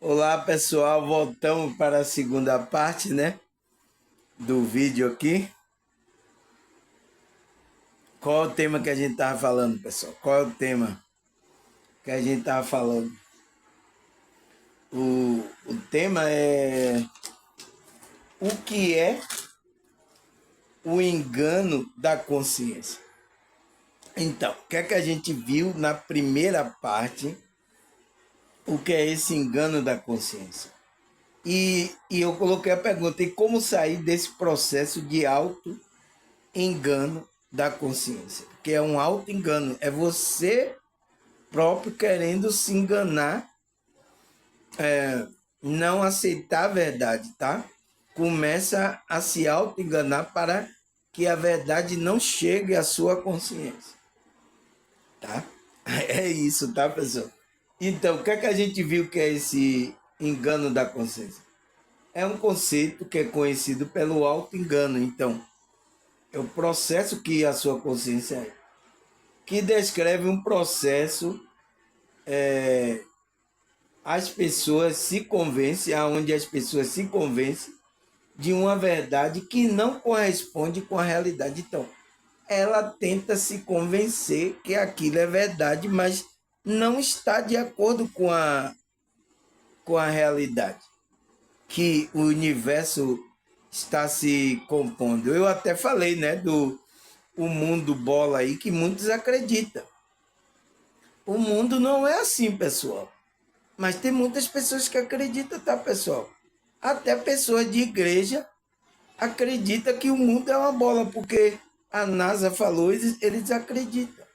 Olá pessoal, voltamos para a segunda parte, né, do vídeo aqui. Qual é o tema que a gente estava falando, pessoal? Qual é o tema que a gente estava falando? O tema é o que é o engano da consciência. Então, o que é que a gente viu na primeira parte? O que é esse engano da consciência? E eu coloquei a pergunta: e como sair desse processo de auto-engano da consciência? Porque é um auto-engano, é você próprio querendo se enganar, não aceitar a verdade, tá? Começa a se auto-enganar para que a verdade não chegue à sua consciência, tá? É isso, tá, pessoal? Então, o que é que a gente viu que é esse engano da consciência? É um conceito que é conhecido pelo auto-engano. Então, é o processo que a sua consciência é, que descreve um processo. As pessoas se convencem, aonde as pessoas se convencem de uma verdade que não corresponde com a realidade. Então, ela tenta se convencer que aquilo é verdade, mas não está de acordo com a realidade que o universo está se compondo. Eu até falei, né, do o mundo bola aí, que muitos acreditam. O mundo não é assim, pessoal. Mas tem muitas pessoas que acreditam, tá, pessoal? Até pessoas de igreja acreditam que o mundo é uma bola, porque a NASA falou, eles acreditam,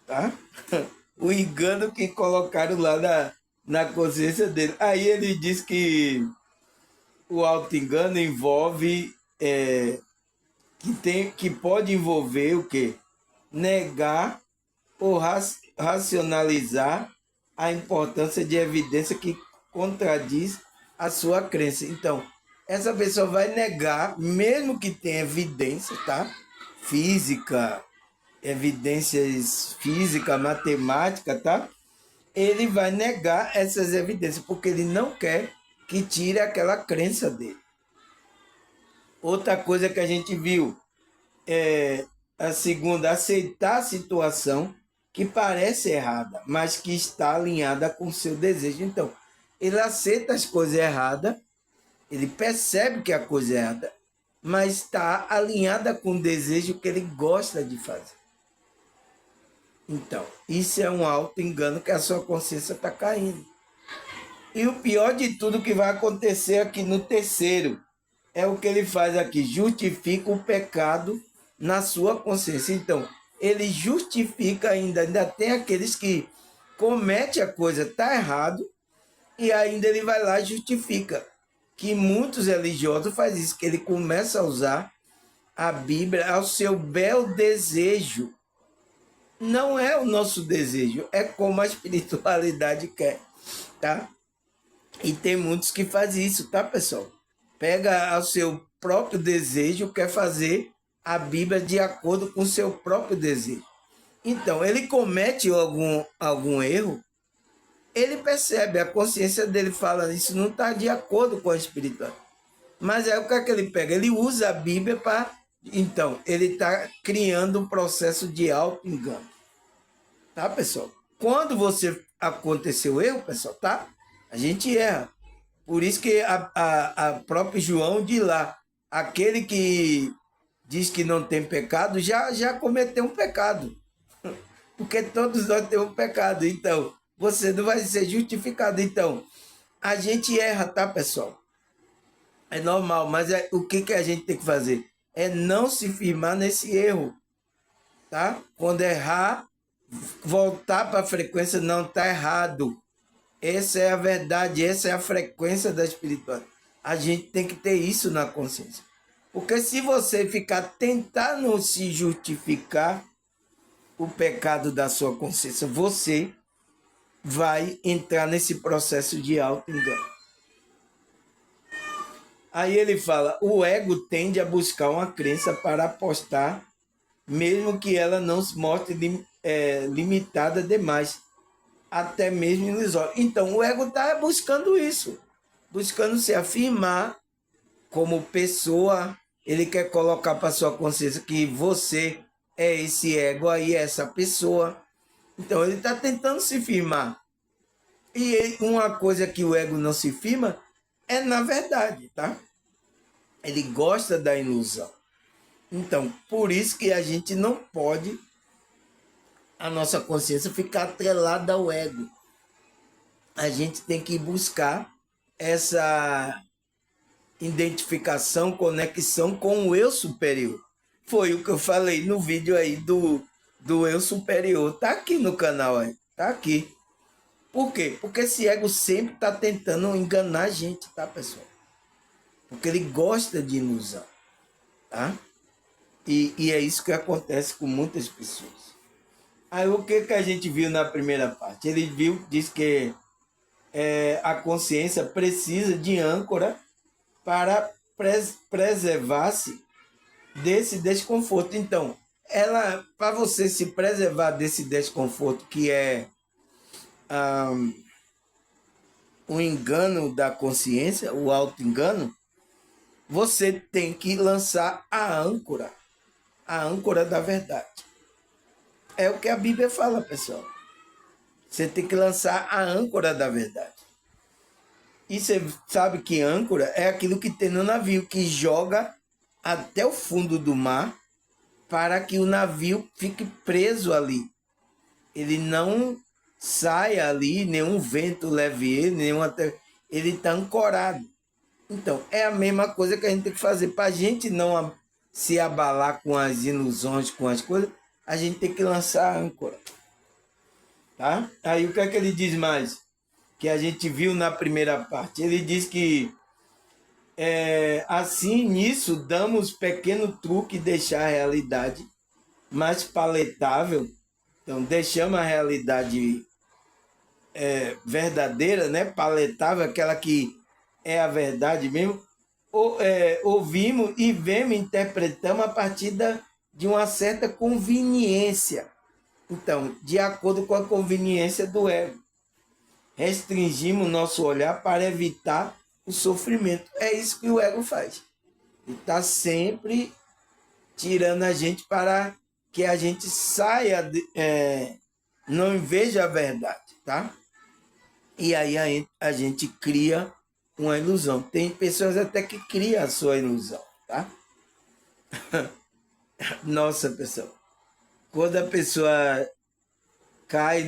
tá? O engano que colocaram lá na consciência dele. Aí ele diz que o auto-engano envolve, que pode envolver o quê? Negar ou racionalizar a importância de evidência que contradiz a sua crença. Então, essa pessoa vai negar, mesmo que tenha evidência, tá? Física, evidências física, matemática, tá? Ele vai negar essas evidências, porque ele não quer que tire aquela crença dele. Outra coisa que a gente viu é a segunda, aceitar a situação que parece errada, mas que está alinhada com o seu desejo. Então, ele aceita as coisas erradas, ele percebe que a coisa é errada, mas está alinhada com o desejo que ele gosta de fazer. Então, isso é um auto-engano que a sua consciência está caindo. E o pior de tudo que vai acontecer aqui no terceiro é o que ele faz aqui, justifica o pecado na sua consciência. Então, ele justifica ainda tem aqueles que comete a coisa, tá errado, e ainda ele vai lá e justifica. Que muitos religiosos fazem isso, que ele começa a usar a Bíblia ao seu bel desejo. Não é o nosso desejo, é como a espiritualidade quer, tá? E tem muitos que fazem isso, tá, pessoal? Pega o seu próprio desejo, quer fazer a Bíblia de acordo com o seu próprio desejo. Então, ele comete algum erro, ele percebe, a consciência dele fala, isso não está de acordo com a espiritualidade. Mas aí o que é que ele pega? Ele usa a Bíblia para... Então, ele está criando um processo de auto-engano. Tá, pessoal? Quando você aconteceu o erro, pessoal, tá? A gente erra. Por isso que a próprio João diz lá, aquele que diz que não tem pecado, já cometeu um pecado. Porque todos nós temos um pecado. Então, você não vai ser justificado. Então, a gente erra, tá, pessoal? É normal, mas o que a gente tem que fazer? É não se firmar nesse erro, tá? Quando errar, voltar para a frequência, não está errado. Essa é a verdade, essa é a frequência da espiritualidade. A gente tem que ter isso na consciência. Porque se você ficar tentando se justificar o pecado da sua consciência, você vai entrar nesse processo de auto-engano. Aí ele fala, o ego tende a buscar uma crença para apostar, mesmo que ela não se mostre limitada demais. até mesmo ilusório. Então, o ego está buscando isso, buscando se afirmar como pessoa. Ele quer colocar para sua consciência que você é esse ego aí, essa pessoa. Então, ele está tentando se firmar. E uma coisa que o ego não se firma é na verdade, tá? Ele gosta da ilusão. Então, por isso que a gente não pode, a nossa consciência, ficar atrelada ao ego. A gente tem que buscar essa identificação, conexão com o eu superior. Foi o que eu falei no vídeo aí do eu superior. Tá aqui no canal aí, tá aqui. Por quê? Porque esse ego sempre está tentando enganar a gente, tá, pessoal? Porque ele gosta de ilusão, tá? E é isso que acontece com muitas pessoas. Aí o que a gente viu na primeira parte? Ele diz que a consciência precisa de âncora para preservar-se desse desconforto. Então, ela, para você se preservar desse desconforto, que é o engano da consciência, o auto-engano, você tem que lançar a âncora da verdade. É o que a Bíblia fala, pessoal. Você tem que lançar a âncora da verdade. E você sabe que âncora é aquilo que tem no navio, que joga até o fundo do mar para que o navio fique preso ali. Ele não saia ali, nenhum vento leve ele, ele está ancorado. Então, é a mesma coisa que a gente tem que fazer. Para a gente não se abalar com as ilusões, com as coisas, a gente tem que lançar a âncora. Tá? Aí o que é que ele diz mais? Que a gente viu na primeira parte. Ele diz que assim, nisso, damos pequeno truque de deixar a realidade mais palatável. Então, deixamos a realidade verdadeira, né? Palatável, aquela que é a verdade mesmo. Ouvimos e vemos, interpretamos a partir de uma certa conveniência. Então, de acordo com a conveniência do ego. Restringimos nosso olhar para evitar o sofrimento. É isso que o ego faz. Ele está sempre tirando a gente para que a gente saia, não veja a verdade, tá? E aí a gente cria uma ilusão. Tem pessoas até que criam a sua ilusão, tá? Nossa, pessoal. Quando a pessoa cai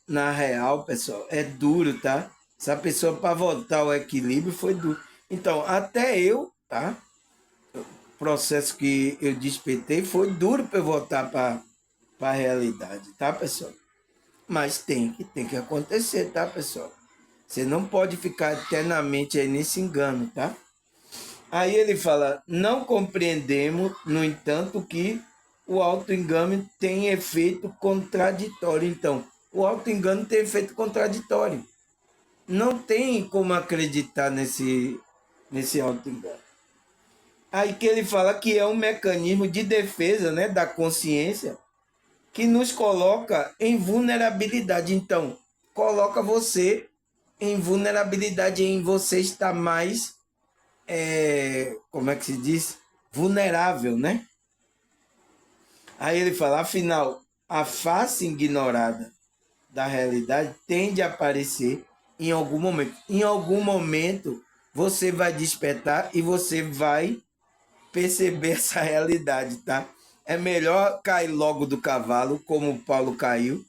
na real, pessoal, é duro, tá? Essa pessoa, para voltar ao equilíbrio, foi duro. Então, até eu, tá? O processo que eu despertei foi duro para eu voltar para a realidade, tá, pessoal? Mas tem que acontecer, tá, pessoal? Você não pode ficar eternamente aí nesse engano, tá? Aí ele fala, não compreendemos, no entanto, que o auto-engano tem efeito contraditório. Então, o auto-engano tem efeito contraditório. Não tem como acreditar nesse auto-engano. Aí que ele fala que é um mecanismo de defesa, né, da consciência que nos coloca em vulnerabilidade. Então, coloca você em vulnerabilidade, em você estar mais, como é que se diz? Vulnerável, né? Aí ele fala, afinal, a face ignorada da realidade tende a aparecer em algum momento. Em algum momento, você vai despertar e você vai perceber essa realidade, tá? É melhor cair logo do cavalo, como o Paulo caiu,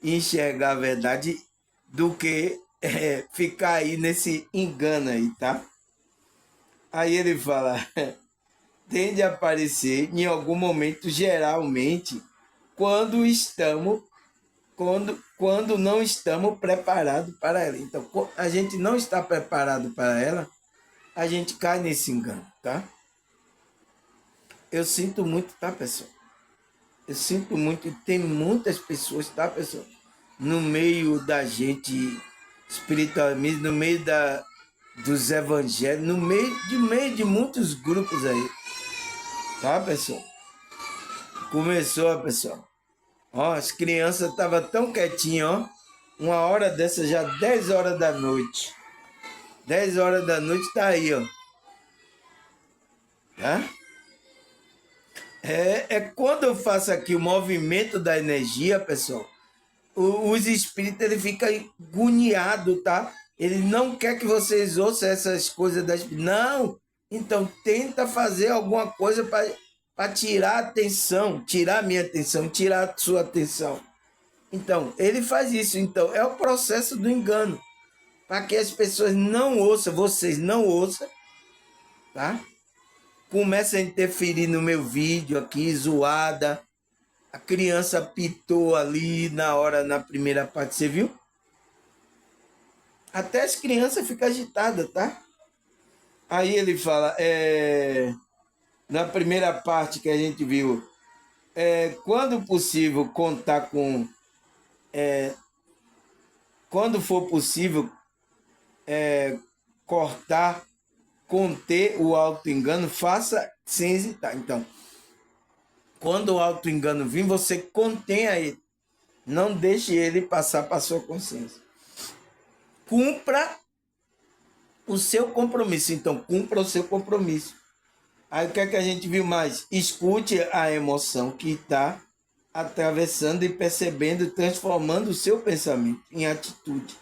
e enxergar a verdade, do que ficar aí nesse engano aí, tá? Aí ele fala, tende a aparecer em algum momento, geralmente, quando não estamos preparados para ela. Então, a gente não está preparado para ela, a gente cai nesse engano, tá? Eu sinto muito, tá, pessoal? Eu sinto muito, e tem muitas pessoas, tá, pessoal? No meio da gente espiritualmente, no meio dos evangelhos, no meio de muitos grupos aí. Tá, pessoal? Começou, pessoal. Ó, as crianças estavam tão quietinhas, ó. Uma hora dessa, já 10 horas da noite. 10 horas da noite tá aí, ó. Tá? É quando eu faço aqui o movimento da energia, pessoal, os espíritos ele fica agoniado, tá? Ele não quer que vocês ouçam essas coisas das. Não! Então tenta fazer alguma coisa para tirar a atenção, tirar a minha atenção, tirar a sua atenção. Então, ele faz isso. Então, é o processo do engano. Para que as pessoas não ouçam, vocês não ouçam, tá? Começa a interferir no meu vídeo aqui, zoada. A criança pitou ali na hora, na primeira parte, você viu? Até as crianças ficam agitadas, tá? Aí ele fala, na primeira parte que a gente viu, quando possível contar com, quando for possível cortar, conter o auto-engano, faça sem hesitar. Então, quando o auto-engano vir, você contenha ele. Não deixe ele passar para a sua consciência. Cumpra o seu compromisso. Então, cumpra o seu compromisso. Aí o que é que a gente viu mais? Escute a emoção que está atravessando e percebendo, transformando o seu pensamento em atitude.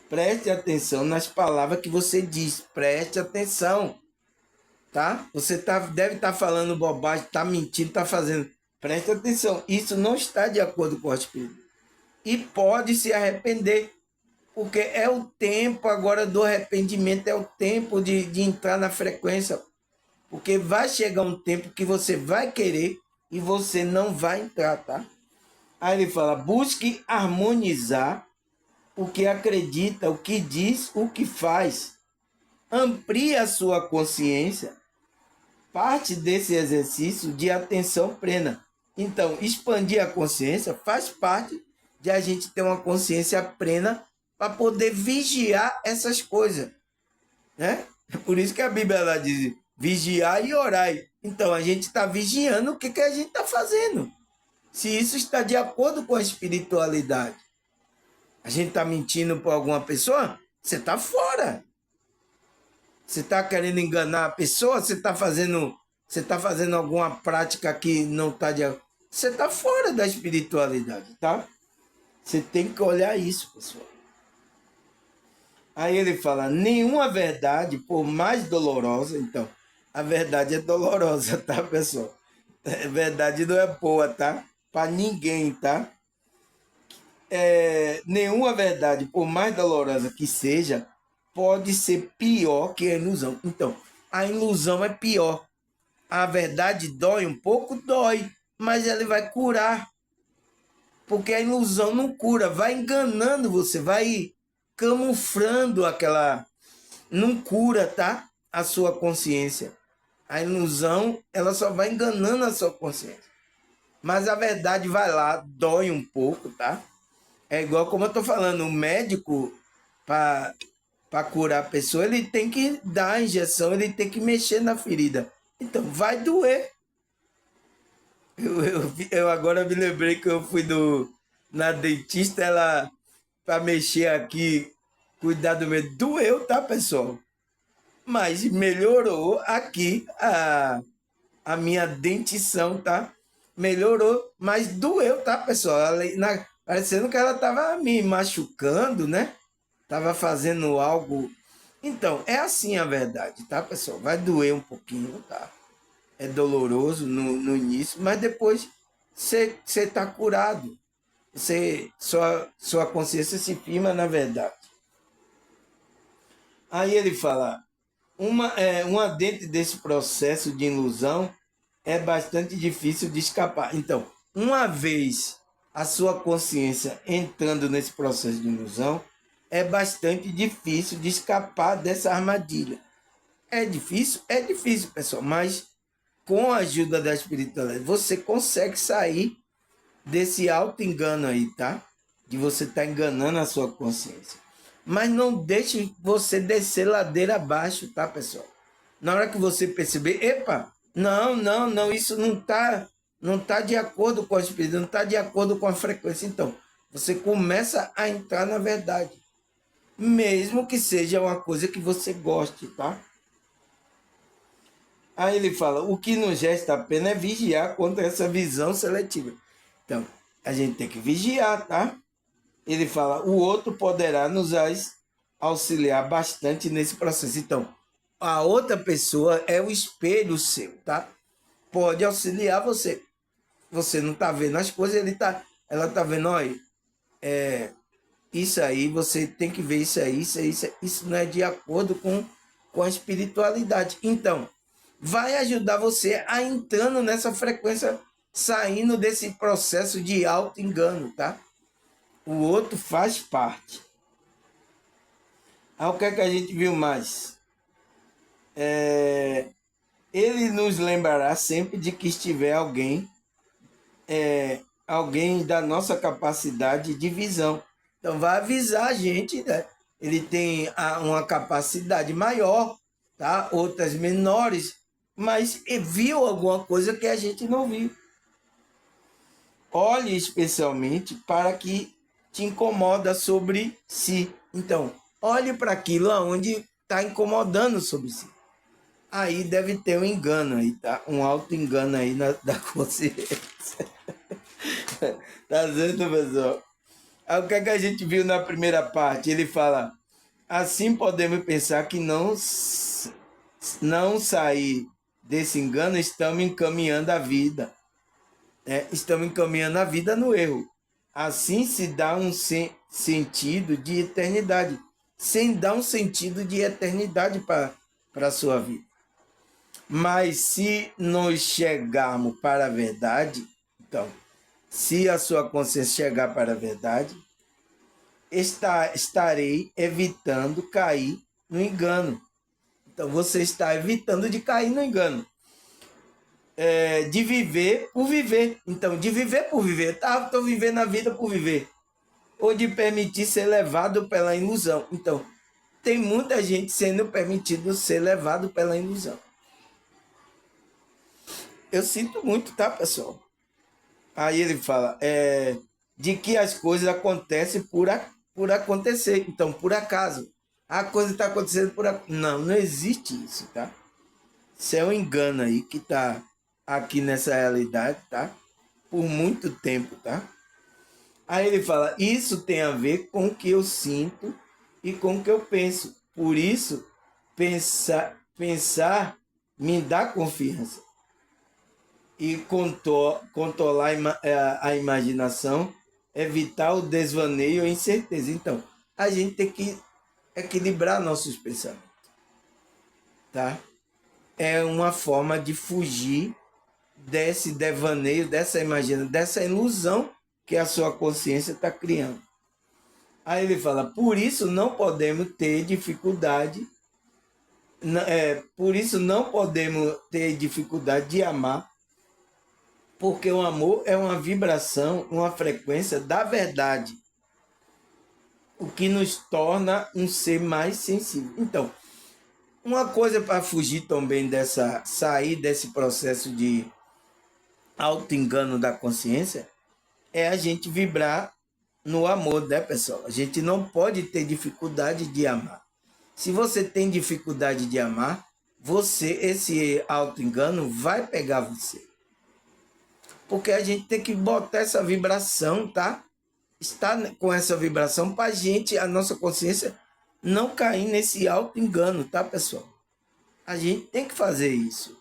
Preste atenção nas palavras que você diz. Preste atenção. Tá? Você deve estar falando bobagem, está mentindo, está fazendo. Preste atenção. Isso não está de acordo com o Espírito. E pode se arrepender. Porque é o tempo agora do arrependimento, é o tempo de entrar na frequência. Porque vai chegar um tempo que você vai querer e você não vai entrar, tá? Aí ele fala, busque harmonizar o que acredita, o que diz, o que faz. Amplie a sua consciência. Parte desse exercício de atenção plena. Então, expandir a consciência faz parte de a gente ter uma consciência plena para poder vigiar essas coisas, né? É por isso que a Bíblia ela diz vigiar e orar. Então, a gente está vigiando o que a gente está fazendo. Se isso está de acordo com a espiritualidade. A gente está mentindo para alguma pessoa, você está fora. Você está querendo enganar a pessoa, você está fazendo alguma prática que não está de acordo. Você está fora da espiritualidade, tá? Você tem que olhar isso, pessoal. Aí ele fala, nenhuma verdade, por mais dolorosa, então, a verdade é dolorosa, tá, pessoal? A verdade não é boa, tá? Para ninguém, tá? Nenhuma verdade, por mais dolorosa que seja, pode ser pior que a ilusão. Então, a ilusão é pior. A verdade dói um pouco? Dói, mas ela vai curar. Porque a ilusão não cura, vai enganando você, vai camuflando aquela... Não cura, tá? A sua consciência. A ilusão, ela só vai enganando a sua consciência. Mas a verdade vai lá, dói um pouco, tá? É igual como eu tô falando, o médico, para curar a pessoa, ele tem que dar a injeção, ele tem que mexer na ferida. Então, vai doer. Eu agora me lembrei que eu fui na dentista, ela, para mexer aqui, cuidar do meu... Doeu, tá, pessoal? Mas melhorou aqui a minha dentição, tá? Melhorou, mas doeu, tá, pessoal? Parecendo que ela tava me machucando, né? Tava fazendo algo. Então, é assim a verdade, tá, pessoal? Vai doer um pouquinho, tá? É doloroso no início, mas depois você tá curado. Sua consciência se firma na verdade. Aí ele fala, uma dentro desse processo de ilusão é bastante difícil de escapar. Então, uma vez a sua consciência entrando nesse processo de ilusão, é bastante difícil de escapar dessa armadilha. É difícil? É difícil, pessoal, mas com a ajuda da espiritualidade, você consegue sair desse auto-engano aí, tá? De você estar enganando a sua consciência. Mas não deixe você descer ladeira abaixo, tá, pessoal? Na hora que você perceber, epa, não, isso não tá não está de acordo com o espírito, não está de acordo com a frequência. Então, você começa a entrar na verdade, mesmo que seja uma coisa que você goste, tá? Aí ele fala, o que nos resta apenas é vigiar contra essa visão seletiva. Então, a gente tem que vigiar, tá? Ele fala, o outro poderá nos auxiliar bastante nesse processo. Então, a outra pessoa é o espelho seu, tá? Pode auxiliar você. Você não está vendo as coisas, ela está vendo, olha, isso aí, você tem que ver isso aí, isso não é de acordo com a espiritualidade. Então, vai ajudar você a entrando nessa frequência, saindo desse processo de auto-engano, tá? O outro faz parte. Aí o que é que a gente viu mais? Ele nos lembrará sempre de que estiver alguém da nossa capacidade de visão. Então vai avisar a gente, né? Ele tem uma capacidade maior, tá? Outras menores, mas viu alguma coisa que a gente não viu. Olhe especialmente para que te incomoda sobre si. Então, olhe para aquilo onde está incomodando sobre si. Aí deve ter um engano aí, tá? Um auto-engano aí da consciência. Tá certo, pessoal? Aí o que é que a gente viu na primeira parte? Ele fala, assim podemos pensar que não sair desse engano, estamos encaminhando a vida. Estamos encaminhando a vida no erro. Assim se dá um sentido de eternidade. Sem dar um sentido de eternidade para a sua vida. Mas se nós chegarmos para a verdade, então, se a sua consciência chegar para a verdade, estarei evitando cair no engano. Então, você está evitando de cair no engano. De viver por viver. Então, de viver por viver. Tá, estou vivendo a vida por viver. Ou de permitir ser levado pela ilusão. Então, tem muita gente sendo permitido ser levado pela ilusão. Eu sinto muito, tá, pessoal? Aí ele fala, de que as coisas acontecem por acontecer. Então, por acaso. A coisa está acontecendo por acaso. Não existe isso, tá? Isso é um engano aí que está aqui nessa realidade, tá? Por muito tempo, tá? Aí ele fala, isso tem a ver com o que eu sinto e com o que eu penso. Por isso, pensar me dá confiança. E controlar a imaginação, evitar o desvaneio e a incerteza. Então, a gente tem que equilibrar nossos pensamentos, tá? É uma forma de fugir desse devaneio, dessa imaginação, dessa ilusão que a sua consciência está criando. Aí ele fala, por isso não podemos ter dificuldade, por isso não podemos ter dificuldade de amar, porque o amor é uma vibração, uma frequência da verdade, o que nos torna um ser mais sensível. Então, uma coisa para fugir também sair desse processo de auto-engano da consciência, é a gente vibrar no amor, né, pessoal? A gente não pode ter dificuldade de amar. Se você tem dificuldade de amar, esse auto-engano vai pegar você. Porque a gente tem que botar essa vibração, tá? Estar com essa vibração para a nossa consciência, não cair nesse auto-engano, tá, pessoal? A gente tem que fazer isso.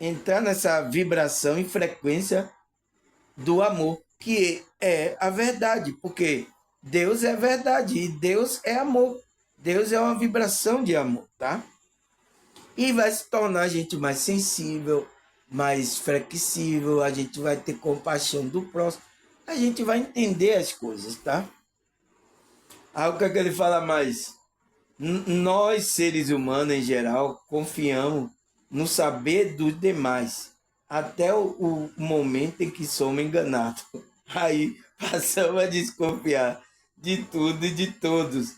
Entrar nessa vibração e frequência do amor, que é a verdade, porque Deus é verdade e Deus é amor. Deus é uma vibração de amor, tá? E vai se tornar a gente mais sensível, mais flexível, a gente vai ter compaixão do próximo, a gente vai entender as coisas, tá? Aí o que é que ele fala mais? Nós, seres humanos em geral, confiamos no saber dos demais, até o momento em que somos enganados. Aí passamos a desconfiar de tudo e de todos.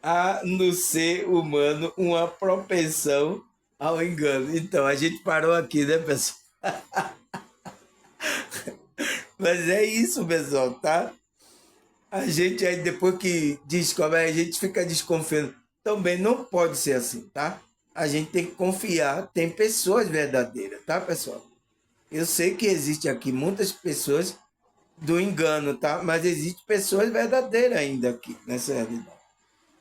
Há no ser humano uma propensão ao engano. Então, a gente parou aqui, né, pessoal? Mas é isso, pessoal, tá? A gente aí, depois que descobre, a gente fica desconfiando. Também não pode ser assim, tá? A gente tem que confiar, tem pessoas verdadeiras, tá, pessoal? Eu sei que existe aqui muitas pessoas do engano, tá? Mas existe pessoas verdadeiras ainda aqui nessa realidade.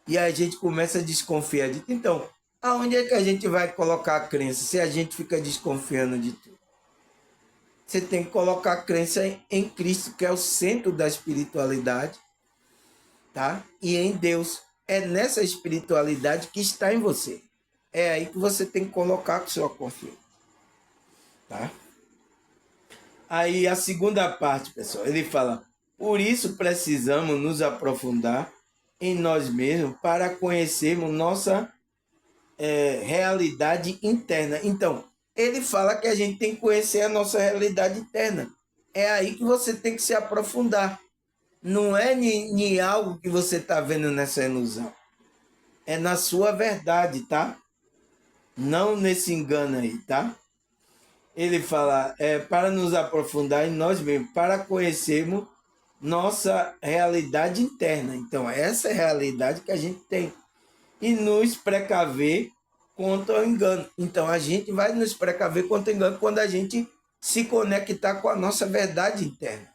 E a gente começa a desconfiar de tudo. Então, aonde é que a gente vai colocar a crença se a gente fica desconfiando de tudo? Você tem que colocar a crença em Cristo, que é o centro da espiritualidade, tá? E em Deus. É nessa espiritualidade que está em você. É aí que você tem que colocar a sua confiança, tá? Aí a segunda parte, pessoal, ele fala: por isso precisamos nos aprofundar em nós mesmos para conhecermos nossa realidade interna. Então, ele fala que a gente tem que conhecer a nossa realidade interna. É aí que você tem que se aprofundar. Não é em algo que você está vendo nessa ilusão. É na sua verdade, tá? Não nesse engano aí, tá? Ele fala, para nos aprofundar em nós mesmos, para conhecermos nossa realidade interna. Então, essa é a realidade que a gente tem. E nos precaver contra o engano. Então, a gente vai nos precaver contra o engano quando a gente se conectar com a nossa verdade interna,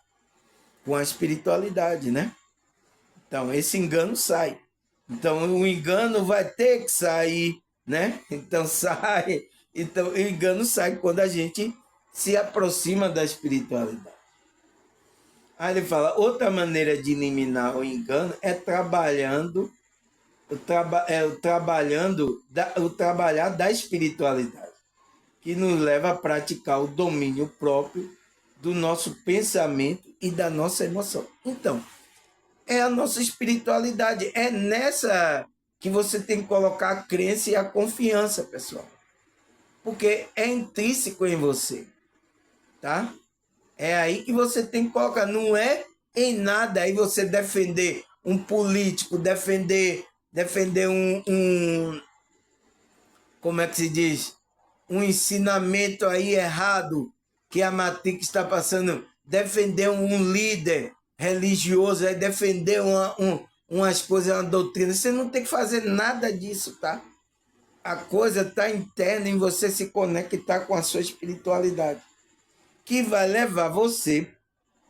com a espiritualidade, né? Então, esse engano sai. Então, o engano vai ter que sair, né? Então, sai. Então, o engano sai quando a gente se aproxima da espiritualidade. Aí ele fala, outra maneira de eliminar o engano é trabalhando, o trabalhar da espiritualidade, que nos leva a praticar o domínio próprio do nosso pensamento e da nossa emoção. Então, é a nossa espiritualidade. É nessa que você tem que colocar a crença e a confiança, pessoal. Porque é intrínseco em você, tá? É aí que você tem que colocar. Não é em nada aí você defender um político, defender como é que se diz? Um ensinamento aí errado que a Matrix está passando, defender um líder religioso, defender umas coisas, uma doutrina. Você não tem que fazer nada disso, tá? A coisa está interna em você se conectar com a sua espiritualidade, que vai levar você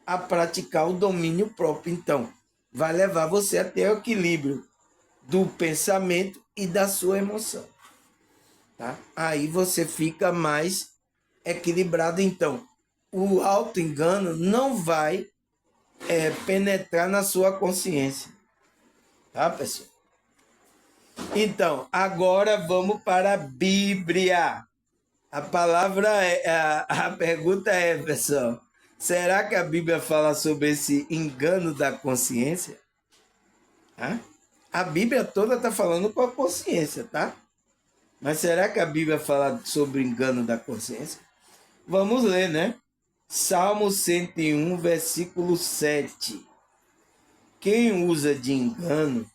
a praticar o domínio próprio. Então, vai levar você a ter o equilíbrio do pensamento e da sua emoção. Tá? Aí você fica mais equilibrado. Então, o auto-engano não vai penetrar na sua consciência. Tá, pessoal? Então, agora vamos para a Bíblia. A palavra a pergunta é, pessoal, será que a Bíblia fala sobre esse engano da consciência? Hã? A Bíblia toda está falando com a consciência, tá? Mas será que a Bíblia fala sobre o engano da consciência? Vamos ler, né? Salmo 101, versículo 7. Quem usa de engano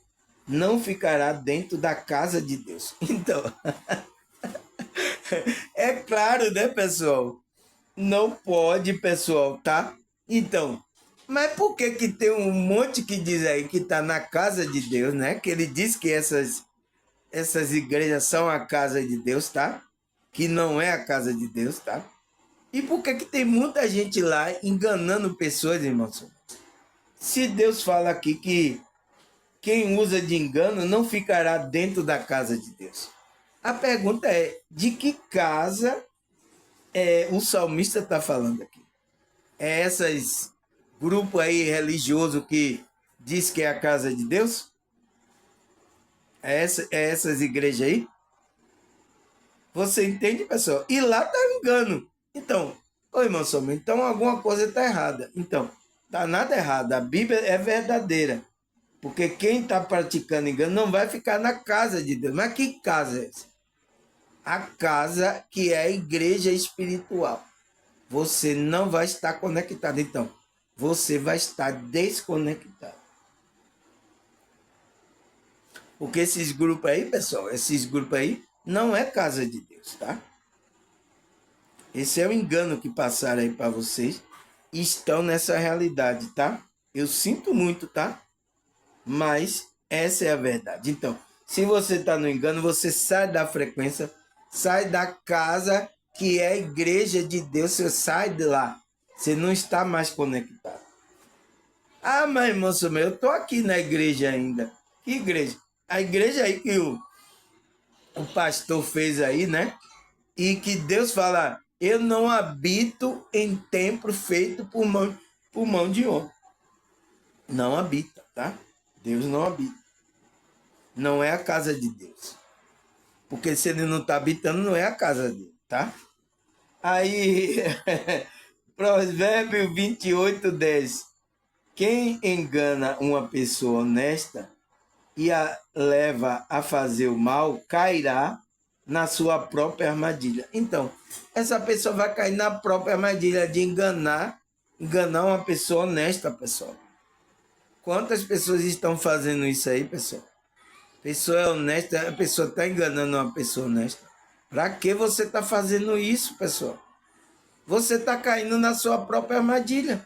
não ficará dentro da casa de Deus. Então, é claro, né, pessoal? Não pode, pessoal, tá? Então, mas por que que tem um monte que diz aí que tá na casa de Deus, né? Que ele diz que essas igrejas são a casa de Deus, tá? Que não é a casa de Deus, tá? E por que que tem muita gente lá enganando pessoas, irmãos? Se Deus fala aqui que quem usa de engano não ficará dentro da casa de Deus. A pergunta é, de que casa o salmista está falando aqui? É esses grupo aí religioso que diz que é a casa de Deus? É essas igrejas aí? Você entende, pessoal? E lá tá engano. Então, ô irmão Somente, então alguma coisa está errada. Então, tá nada errado. A Bíblia é verdadeira. Porque quem está praticando engano não vai ficar na casa de Deus. Mas que casa é essa? A casa que é a igreja espiritual. Você não vai estar conectado. Então, você vai estar desconectado. Porque esses grupos aí, pessoal, esses grupos aí não é casa de Deus, tá? Esse é o engano que passaram aí para vocês, estão nessa realidade, tá? Eu sinto muito, tá? Mas essa é a verdade. Então, se você está no engano, você sai da frequência, sai da casa que é a igreja de Deus, você sai de lá. Você não está mais conectado. Ah, mas irmão, eu estou aqui na igreja ainda. Que igreja? A igreja aí que o pastor fez aí, né? E que Deus fala, eu não habito em templo feito por mão de homem. Não habita, tá? Deus não habita. Não é a casa de Deus. Porque se ele não está habitando, não é a casa dele, tá? Aí, Provérbio 28:10. Quem engana uma pessoa honesta e a leva a fazer o mal, cairá na sua própria armadilha. Então, essa pessoa vai cair na própria armadilha de enganar uma pessoa honesta, pessoal. Quantas pessoas estão fazendo isso aí, pessoal? Pessoa honesta, a pessoa está enganando uma pessoa honesta. Para que você está fazendo isso, pessoal? Você está caindo na sua própria armadilha.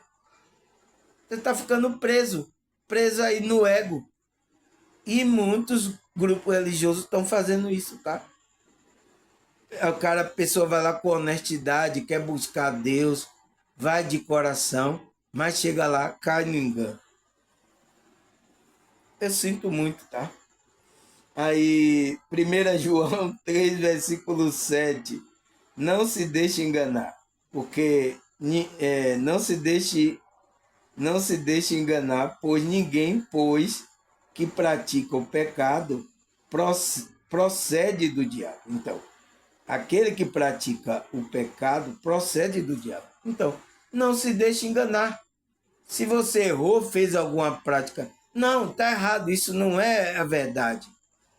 Você está ficando preso aí no ego. E muitos grupos religiosos estão fazendo isso, tá? A pessoa vai lá com honestidade, quer buscar Deus, vai de coração, mas chega lá, cai no engano. Eu sinto muito, tá? Aí, 1 João 3, versículo 7. Não se deixe enganar, porque não se deixe enganar, pois ninguém, que pratica o pecado, procede do diabo. Então, aquele que pratica o pecado procede do diabo. Então, não se deixe enganar. Se você errou, fez alguma prática, não, tá errado, isso não é a verdade,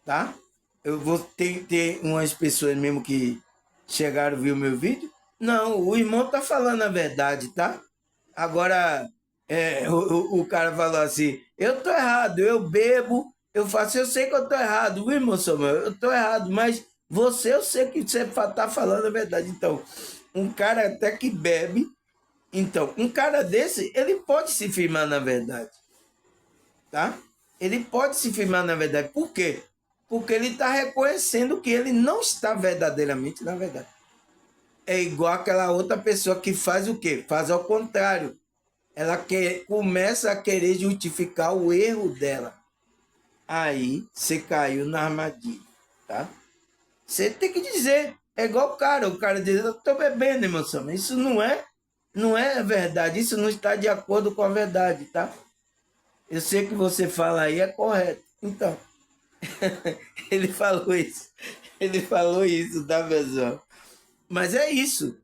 tá? Eu vou ter umas pessoas mesmo que chegaram a ver o meu vídeo. Não, o irmão tá falando a verdade, tá? Agora, o cara falou assim, eu tô errado, eu bebo, eu faço, eu sei que eu tô errado, viu, irmão Samuel? Eu tô errado, mas eu sei que você tá falando a verdade. Então, um cara até que bebe, então, um cara desse, ele pode se firmar na verdade, tá? Ele pode se firmar na verdade. Por quê? Porque ele está reconhecendo que ele não está verdadeiramente na verdade. É igual aquela outra pessoa que faz o quê? Faz ao contrário. Ela começa a querer justificar o erro dela. Aí você caiu na armadilha, tá? Você tem que dizer. É igual o cara diz, eu estou bebendo, irmão Samuel. Isso não é verdade, isso não está de acordo com a verdade, tá? Eu sei que você fala aí é correto. Então, ele falou isso. Ele falou isso, tá, pessoal? Mas é isso.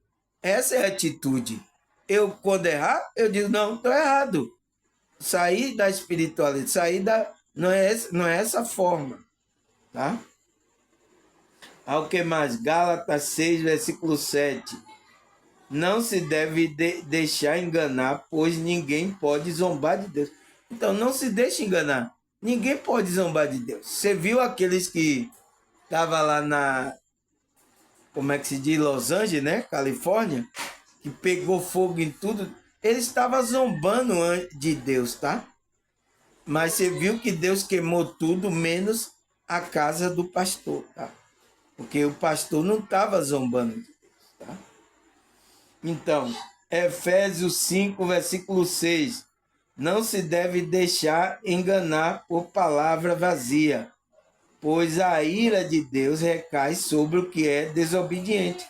Essa é a atitude. Eu, quando errar, eu digo, não, estou errado. Sair da espiritualidade, não é essa forma, tá? Ao que mais? Gálatas 6, versículo 7. Não se deve deixar enganar, pois ninguém pode zombar de Deus. Então, não se deixe enganar. Ninguém pode zombar de Deus. Você viu aqueles que estavam lá como é que se diz, Los Angeles, né? Califórnia, que pegou fogo em tudo. Eles estavam zombando de Deus, tá? Mas você viu que Deus queimou tudo, menos a casa do pastor, tá? Porque o pastor não estava zombando de Deus, tá? Então, Efésios 5, versículo 6. Não se deve deixar enganar por palavra vazia, pois a ira de Deus recai sobre o que é desobediente.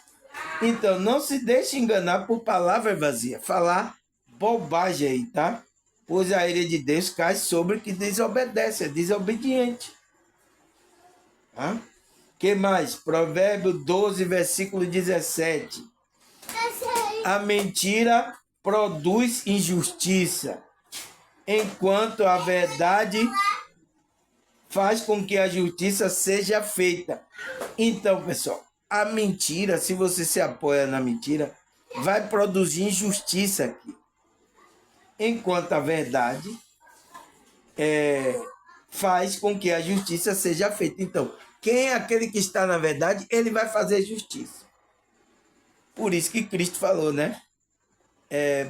Então, não se deixe enganar por palavra vazia, falar bobagem aí, tá? Pois a ira de Deus cai sobre o que desobedece, é desobediente. Tá? Que mais? Provérbio 12, versículo 17. A mentira produz injustiça, enquanto a verdade faz com que a justiça seja feita. Então, pessoal, a mentira, se você se apoia na mentira, vai produzir injustiça aqui. Enquanto a verdade faz com que a justiça seja feita. Então, quem é aquele que está na verdade, ele vai fazer justiça. Por isso que Cristo falou, né?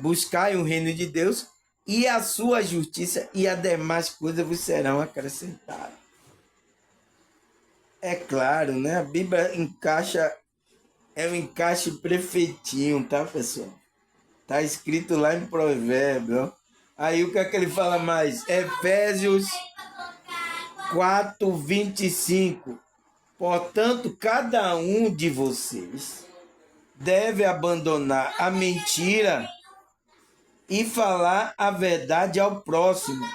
buscai o reino de Deus e a sua justiça, e as demais coisas vos serão acrescentadas. É claro, né? A Bíblia encaixa, é um encaixe perfeitinho, tá, pessoal? Tá escrito lá em Provérbio, ó. Aí o que é que ele fala mais? Efésios 4:25. Portanto, cada um de vocês deve abandonar a mentira e falar a verdade ao próximo,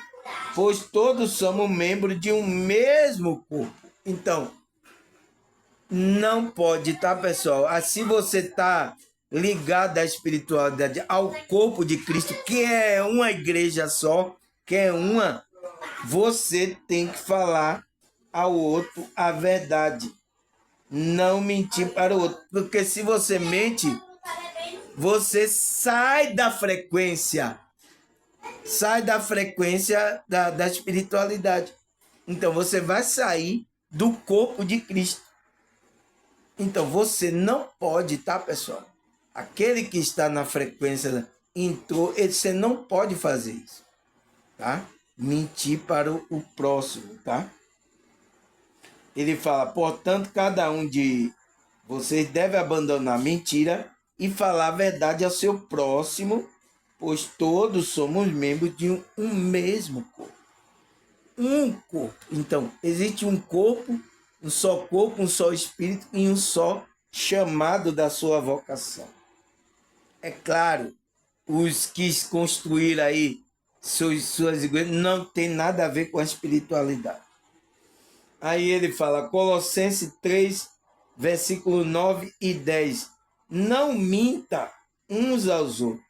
pois todos somos membros de um mesmo corpo. Então, não pode, tá, pessoal? Assim você tá ligado à espiritualidade, ao corpo de Cristo, que é uma igreja só, que é uma, você tem que falar ao outro a verdade. Não mentir para o outro. Porque se você mente, você sai da frequência. Sai da frequência da espiritualidade. Então você vai sair do corpo de Cristo. Então você não pode, tá, pessoal? Aquele que está na frequência entrou, você não pode fazer isso, tá? Mentir para o próximo, tá? Ele fala, portanto, cada um de vocês deve abandonar a mentira e falar a verdade ao seu próximo, pois todos somos membros de um mesmo corpo. Um corpo. Então, existe um corpo, um só espírito e um só chamado da sua vocação. É claro, os que construíram aí suas igrejas não tem nada a ver com a espiritualidade. Aí ele fala, Colossenses 3, versículo 9 e 10. Não minta uns aos outros,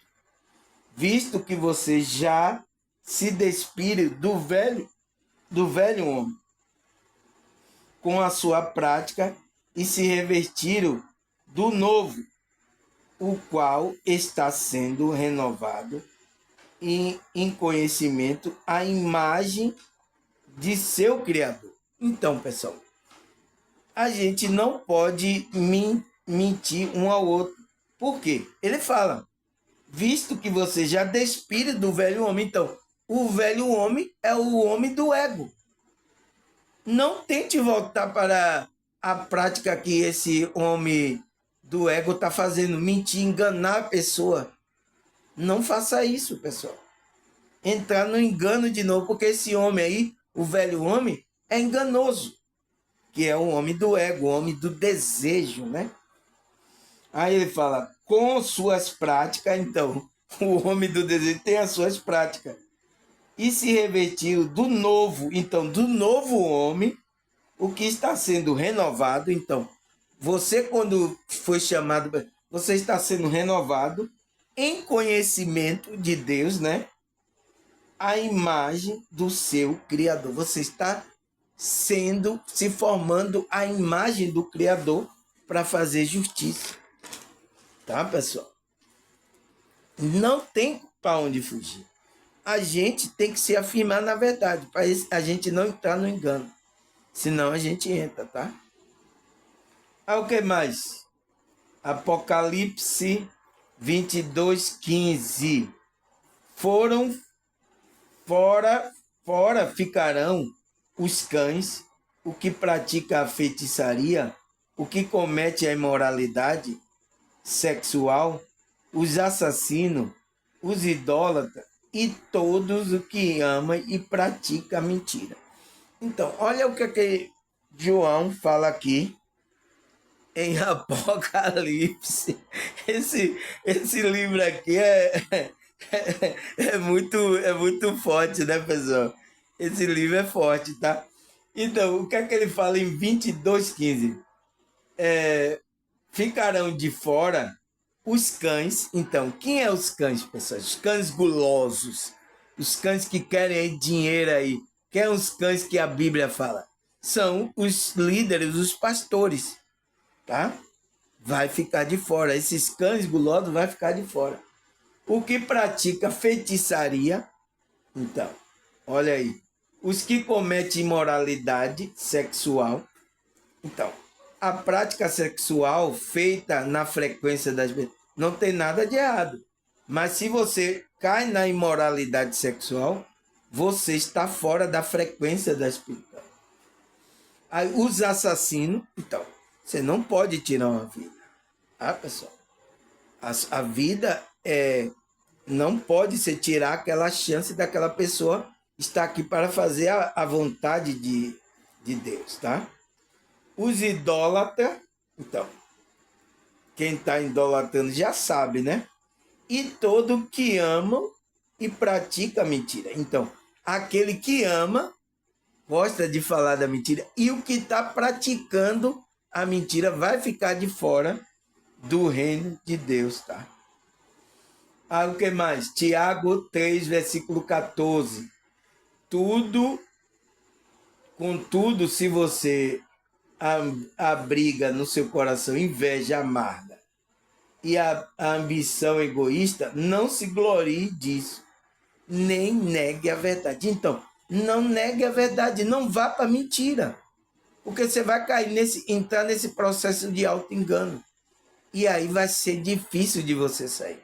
visto que vocês já se despiram do velho homem com a sua prática e se revestiram do novo, o qual está sendo renovado em conhecimento à imagem de seu Criador. Então, pessoal, a gente não pode mentir um ao outro. Por quê? Ele fala, visto que você já despiram do velho homem. Então, o velho homem é o homem do ego. Não tente voltar para a prática que esse homem do ego está fazendo, mentir, enganar a pessoa. Não faça isso, pessoal. Entrar no engano de novo, porque esse homem aí, o velho homem, é enganoso, que é o homem do ego, o homem do desejo, né? Aí ele fala, com suas práticas, então, o homem do desejo tem as suas práticas, e se revestiu do novo, então, do novo homem, o que está sendo renovado. Então, você quando foi chamado, você está sendo renovado em conhecimento de Deus, né? A imagem do seu Criador. Você está se formando a imagem do Criador para fazer justiça. Tá, pessoal? Não tem para onde fugir. A gente tem que se afirmar na verdade, para a gente não entrar no engano. Senão a gente entra, tá? Aí o que mais? Apocalipse 22:15. Fora ficarão os cães, o que pratica a feitiçaria, o que comete a imoralidade sexual, os assassinos, os idólatras e todos os que amam e praticam a mentira. Então, olha o que João fala aqui em Apocalipse. Esse livro aqui é muito forte, né, pessoal? Esse livro é forte, tá? Então, o que ele fala em 22:15? Ficarão de fora os cães. Então, quem é os cães, pessoal? Os cães gulosos. Os cães que querem dinheiro aí. Quem é os cães que a Bíblia fala? São os líderes, os pastores, tá? Vai ficar de fora. Esses cães gulosos vai ficar de fora. O que pratica feitiçaria, então, olha aí. Os que cometem imoralidade sexual. Então, a prática sexual feita na frequência das... não tem nada de errado. Mas se você cai na imoralidade sexual, você está fora da frequência da espiritualidade. Aí, os assassinos, então, você não pode tirar uma vida. Ah, pessoal, a vida não pode se tirar aquela chance daquela pessoa estar aqui para fazer a vontade de Deus, tá? Os idólatras, então, quem está idolatrando já sabe, né? E todo que ama e pratica mentira. Então, aquele que ama gosta de falar da mentira e o que está praticando a mentira vai ficar de fora do reino de Deus, tá? Ah, o que mais? Tiago 3, versículo 14. Contudo, se você abriga no seu coração inveja amarga e a ambição egoísta, não se glorie disso, nem negue a verdade. Então, não negue a verdade, não vá para a mentira, porque você vai entrar nesse processo de auto-engano, e aí vai ser difícil de você sair.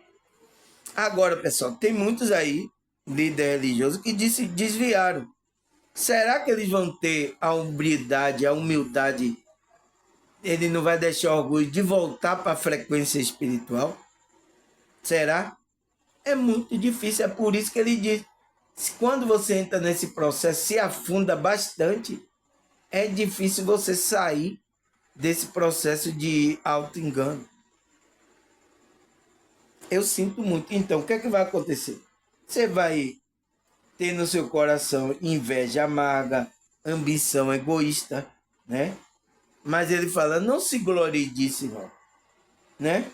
Agora, pessoal, tem muitos aí, líderes religiosos, que desviaram. Será que eles vão ter a humildade, ele não vai deixar o orgulho de voltar para a frequência espiritual? Será? É muito difícil, é por isso que ele diz, quando você entra nesse processo, se afunda bastante, é difícil você sair desse processo de auto-engano. Eu sinto muito. Então, o que é que vai acontecer? Você vai ter no seu coração inveja amarga, ambição egoísta, né? Mas ele fala, não se glorie disso, não, né?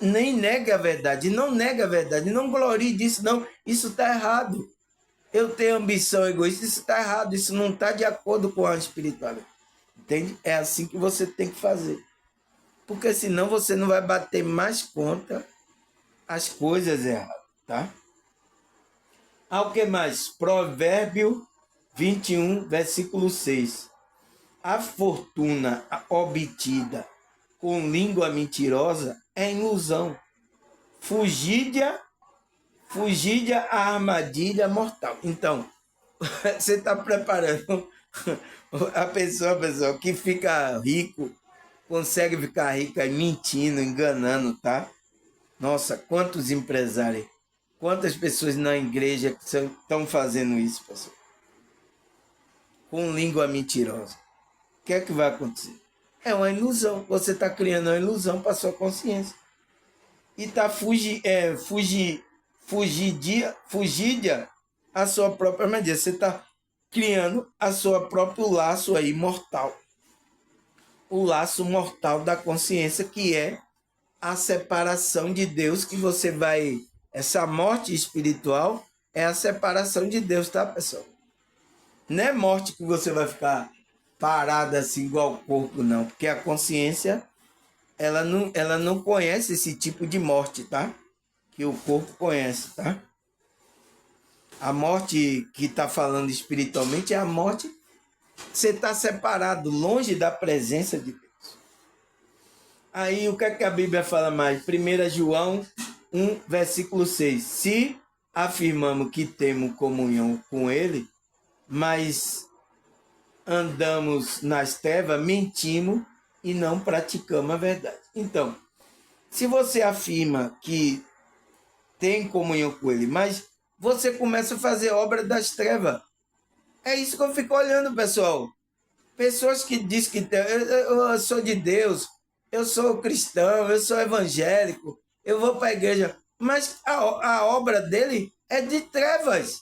Nem negue a verdade, não nega a verdade, não glorie disso, não. Isso está errado. Eu tenho ambição egoísta, isso está errado, isso não está de acordo com a espiritualidade. Entende? É assim que você tem que fazer. Porque senão você não vai bater mais contra as coisas erradas, tá? Ao que mais? Provérbio 21, versículo 6. A fortuna obtida com língua mentirosa é ilusão. Fugide a armadilha mortal. Então, você está preparando a pessoa que fica rico, consegue ficar rica mentindo, enganando, tá? Nossa, quantos empresários, quantas pessoas na igreja que estão fazendo isso, pessoal? Com língua mentirosa. O que é que vai acontecer? É uma ilusão. Você está criando uma ilusão para a sua consciência. E está fugidia a sua própria medida. Você está criando a sua próprio laço aí mortal. O laço mortal da consciência, que é a separação de Deus, que você vai... Essa morte espiritual é a separação de Deus, tá, pessoal? Não é morte que você vai ficar parada assim igual o corpo, não. Porque a consciência, ela não conhece esse tipo de morte, tá? Que o corpo conhece, tá? A morte que está falando espiritualmente é a morte... Você está separado, longe da presença de Deus. Aí, o que é que a Bíblia fala mais? 1 João 1, versículo 6. Se afirmamos que temos comunhão com Ele, mas andamos nas trevas, mentimos e não praticamos a verdade. Então, se você afirma que tem comunhão com Ele, mas você começa a fazer obra das trevas, é isso que eu fico olhando, pessoal. Pessoas que dizem que eu sou de Deus, eu sou cristão, eu sou evangélico, eu vou para a igreja, mas a obra dele é de trevas.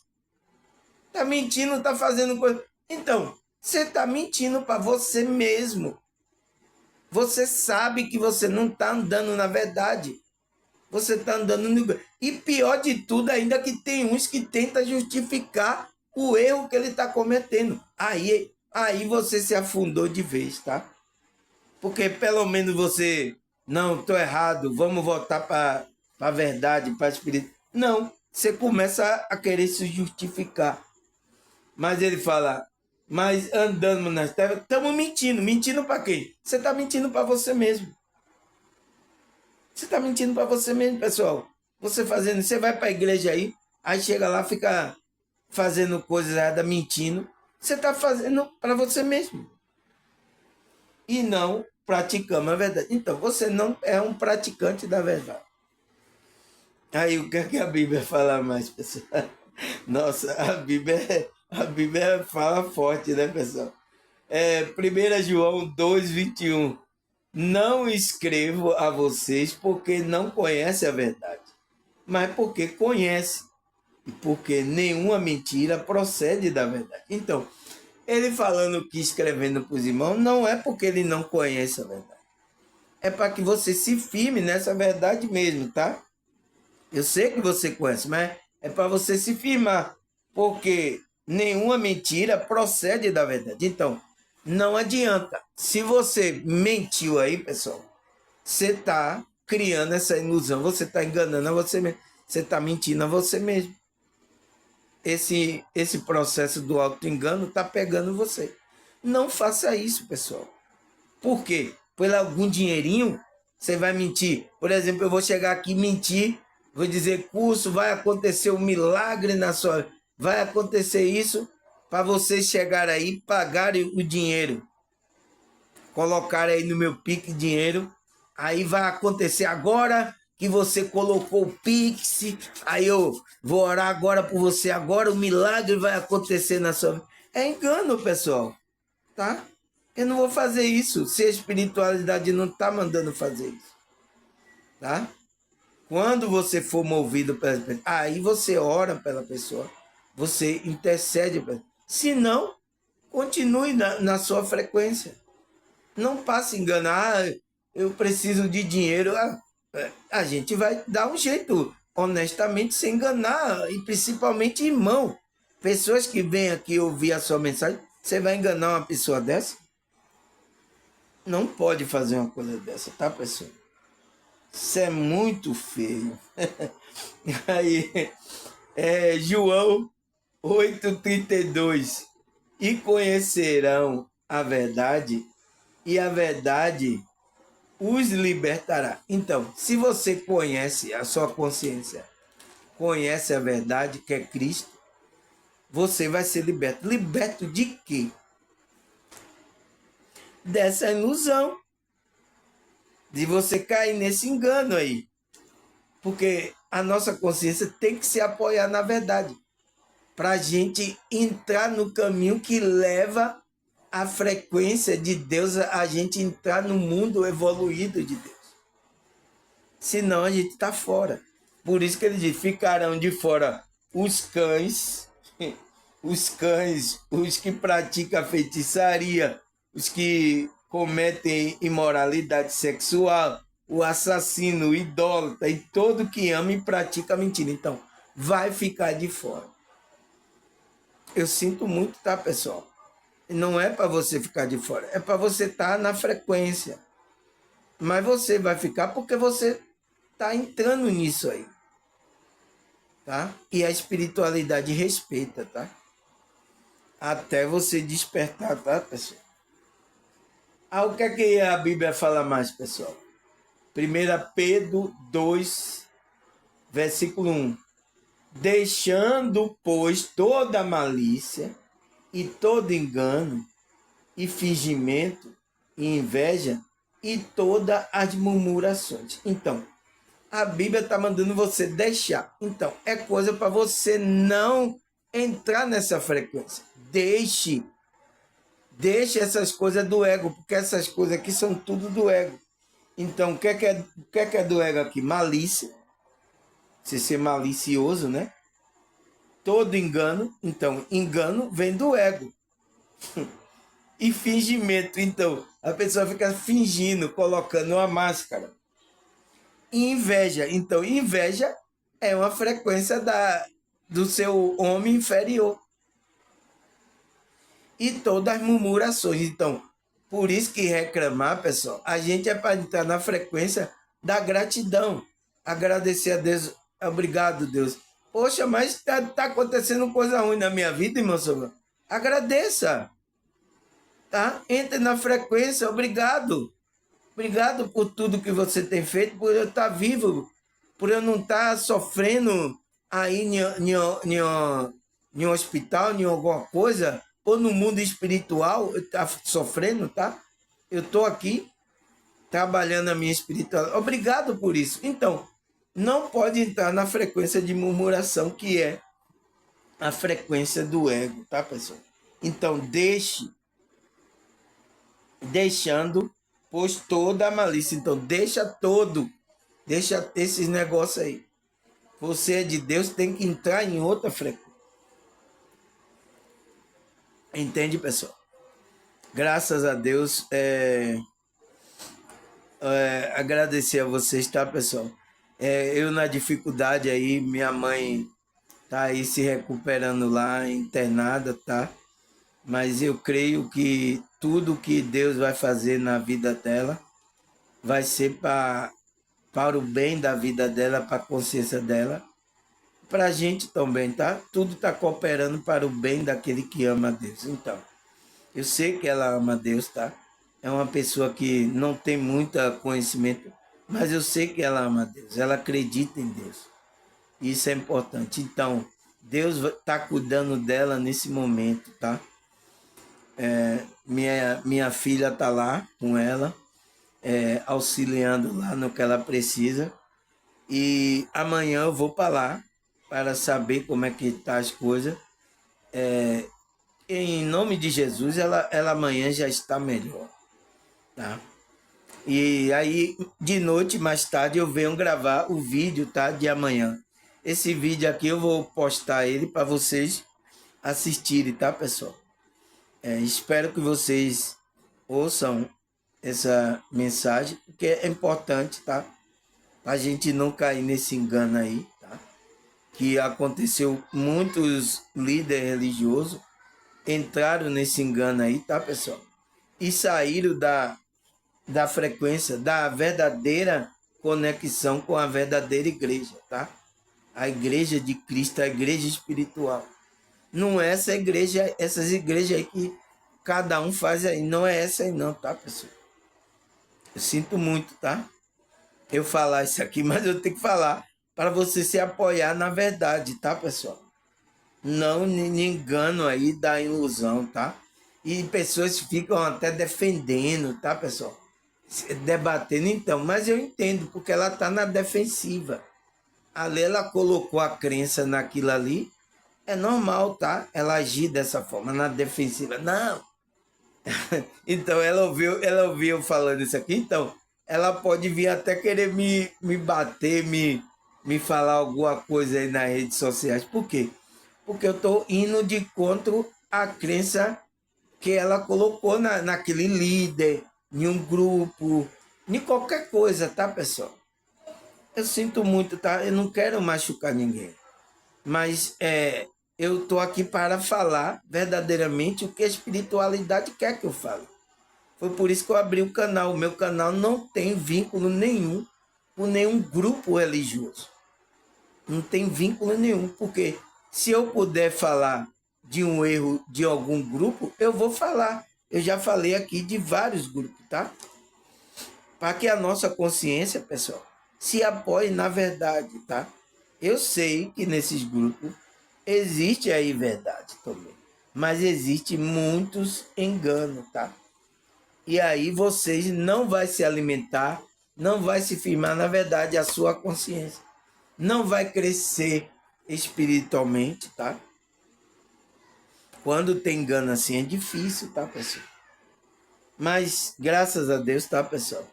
Está mentindo, está fazendo coisa. Então, você está mentindo para você mesmo. Você sabe que você não está andando na verdade. Você está andando no... E pior de tudo ainda que tem uns que tentam justificar o erro que ele está cometendo. Aí você se afundou de vez, tá? Porque pelo menos você... Não, estou errado, vamos voltar para a verdade, para a espírito. Não, você começa a querer se justificar. Mas ele fala, mas andando nas trevas, estamos mentindo. Mentindo para quem? Você está mentindo para você mesmo. Você está mentindo para você mesmo, pessoal. Você fazendo, você vai para a igreja aí chega lá, fica fazendo coisas erradas, mentindo. Você está fazendo para você mesmo. E não praticando a verdade. Então, você não é um praticante da verdade. Aí, o que é que a Bíblia fala mais, pessoal? Nossa, a Bíblia fala forte, né, pessoal? 1 João 2:21. Não escrevo a vocês porque não conhecem a verdade, mas porque conhecem, e porque nenhuma mentira procede da verdade. Então, ele falando que escrevendo para os irmãos, não é porque ele não conhece a verdade. É para que você se firme nessa verdade mesmo, tá? Eu sei que você conhece, mas é para você se firmar, porque nenhuma mentira procede da verdade. Então, não adianta. Se você mentiu aí, pessoal, você está criando essa ilusão, você está enganando a você mesmo, você está mentindo a você mesmo. Esse processo do auto-engano está pegando você. Não faça isso, pessoal. Por quê? Por algum dinheirinho, você vai mentir. Por exemplo, eu vou chegar aqui e mentir, vou dizer, curso, vai acontecer um milagre na sua... Vai acontecer isso para vocês chegarem aí, pagarem o dinheiro. Colocarem aí no meu Pix dinheiro. Aí vai acontecer agora que você colocou o Pix. Aí eu vou orar agora por você. Agora o milagre vai acontecer na sua vida. É engano, pessoal. Tá? Eu não vou fazer isso se a espiritualidade não está mandando fazer isso. Tá? Quando você for movido pela pessoa, aí você ora pela pessoa, você intercede. Se não, continue na sua frequência. Não passe a enganar, eu preciso de dinheiro. A gente vai dar um jeito, honestamente, sem enganar, e principalmente irmão. Pessoas que vêm aqui ouvir a sua mensagem, você vai enganar uma pessoa dessa? Não pode fazer uma coisa dessa, tá, pessoal? Isso é muito feio. Aí, João 8:32. E conhecerão a verdade, e a verdade os libertará. Então, se você conhece a sua consciência, conhece a verdade que é Cristo, você vai ser liberto. Liberto de quê? Dessa ilusão. De você cair nesse engano aí. Porque a nossa consciência tem que se apoiar na verdade. Para a gente entrar no caminho que leva a frequência de Deus, a gente entrar no mundo evoluído de Deus. Senão a gente está fora. Por isso que ele diz, ficarão de fora os cães, os que praticam feitiçaria, os que cometem imoralidade sexual, o assassino, o idólatra e todo que ama e pratica mentira. Então, vai ficar de fora. Eu sinto muito, tá, pessoal? Não é para você ficar de fora, é para você estar na frequência. Mas você vai ficar porque você está entrando nisso aí. Tá? E a espiritualidade respeita, tá? Até você despertar, tá, pessoal? O que é que a Bíblia fala mais, pessoal? 1 Pedro 2, versículo 1. Deixando, pois, toda malícia e todo engano e fingimento e inveja e todas as murmurações. Então, a Bíblia está mandando você deixar. Então, é coisa para você não entrar nessa frequência. Deixe essas coisas do ego, porque essas coisas aqui são tudo do ego. Então, o que é do ego aqui? Malícia. Você ser malicioso, né? Todo engano. Então, engano vem do ego. E fingimento. Então, a pessoa fica fingindo, colocando uma máscara. E inveja. Então, inveja é uma frequência do seu homem inferior. E todas as murmurações. Então, por isso que reclamar, pessoal, a gente é para entrar na frequência da gratidão. Agradecer a Deus. Obrigado, Deus. Poxa, mas está acontecendo coisa ruim na minha vida, irmão Sobrão. Agradeça. Tá? Entre na frequência. Obrigado. Obrigado por tudo que você tem feito, por eu estar vivo. por eu não estar sofrendo aí em um hospital, em alguma coisa, ou no mundo espiritual, eu estou sofrendo, tá? Eu estou aqui trabalhando a minha espiritualidade. Obrigado por isso. Então, não pode entrar na frequência de murmuração, que é a frequência do ego, tá, pessoal? Então, deixando, pois toda a malícia. Então, deixa esses negócios aí. Você é de Deus, tem que entrar em outra frequência. Entende, pessoal? Graças a Deus, agradecer a vocês, tá, pessoal? Eu na dificuldade aí, minha mãe tá aí se recuperando lá, internada, tá? Mas eu creio que tudo que Deus vai fazer na vida dela vai ser para o bem da vida dela, para a consciência dela, para a gente também, tá? Tudo está cooperando para o bem daquele que ama a Deus. Então, eu sei que ela ama a Deus, tá? É uma pessoa que não tem muito conhecimento, mas eu sei que ela ama a Deus, ela acredita em Deus. Isso é importante. Então, Deus está cuidando dela nesse momento, tá? Minha filha está lá com ela, auxiliando lá no que ela precisa. E amanhã eu vou para lá para saber como é que tá as coisas. Em nome de Jesus, ela amanhã já está melhor, tá? E aí, de noite, mais tarde, eu venho gravar o vídeo, tá? De amanhã. Esse vídeo aqui eu vou postar ele para vocês assistirem, tá, pessoal? Espero que vocês ouçam essa mensagem, porque é importante, tá? A gente não cair nesse engano aí, tá? Que aconteceu, muitos líderes religiosos entraram nesse engano aí, tá, pessoal? E saíram da frequência, da verdadeira conexão com a verdadeira igreja, tá? A igreja de Cristo, a igreja espiritual. Não é essa igreja, essas igrejas aí que cada um faz aí, não é essa aí não, tá, pessoal? Eu sinto muito, tá? Eu falar isso aqui, mas eu tenho que falar para você se apoiar na verdade, tá, pessoal? Não me engano aí da ilusão, tá? E pessoas ficam até defendendo, tá, pessoal? Debatendo, então, mas eu entendo, porque ela tá na defensiva. Ali ela colocou a crença naquilo ali, é normal, tá? Ela agir dessa forma, na defensiva. Não, então ela ouviu falando isso aqui, então ela pode vir até querer me bater, me falar alguma coisa aí nas redes sociais. Por quê? Porque eu estou indo de encontro à crença que ela colocou naquele líder, em um grupo, em qualquer coisa, tá, pessoal? Eu sinto muito, tá? Eu não quero machucar ninguém. Mas eu estou aqui para falar verdadeiramente o que a espiritualidade quer que eu fale. Foi por isso que eu abri o canal. O meu canal não tem vínculo nenhum com nenhum grupo religioso. Não tem vínculo nenhum, porque se eu puder falar de um erro de algum grupo, eu vou falar. Eu já falei aqui de vários grupos, tá? Para que a nossa consciência, pessoal, se apoie na verdade, tá? Eu sei que nesses grupos existe aí verdade também, mas existe muitos enganos, tá? E aí vocês não vai se alimentar, não vai se firmar, na verdade, a sua consciência. Não vai crescer espiritualmente, tá? Quando tem engano assim é difícil, tá, pessoal? Mas graças a Deus, tá, pessoal?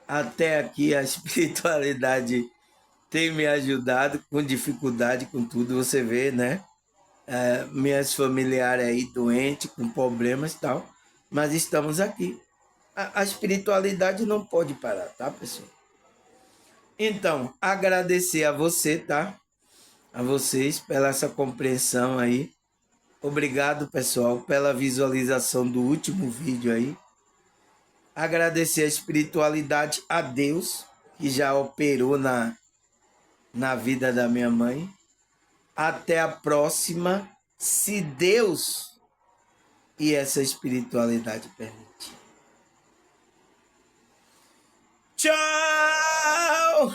Até aqui a espiritualidade tem me ajudado com dificuldade, com tudo, você vê, né? Minhas familiares aí doentes, com problemas e tal, mas estamos aqui. A espiritualidade não pode parar, tá, pessoal? Então, agradecer a você, tá? A vocês pela essa compreensão aí. Obrigado, pessoal, pela visualização do último vídeo aí. Agradecer a espiritualidade a Deus, que já operou na vida da minha mãe. Até a próxima, se Deus e essa espiritualidade permitir. Tchau!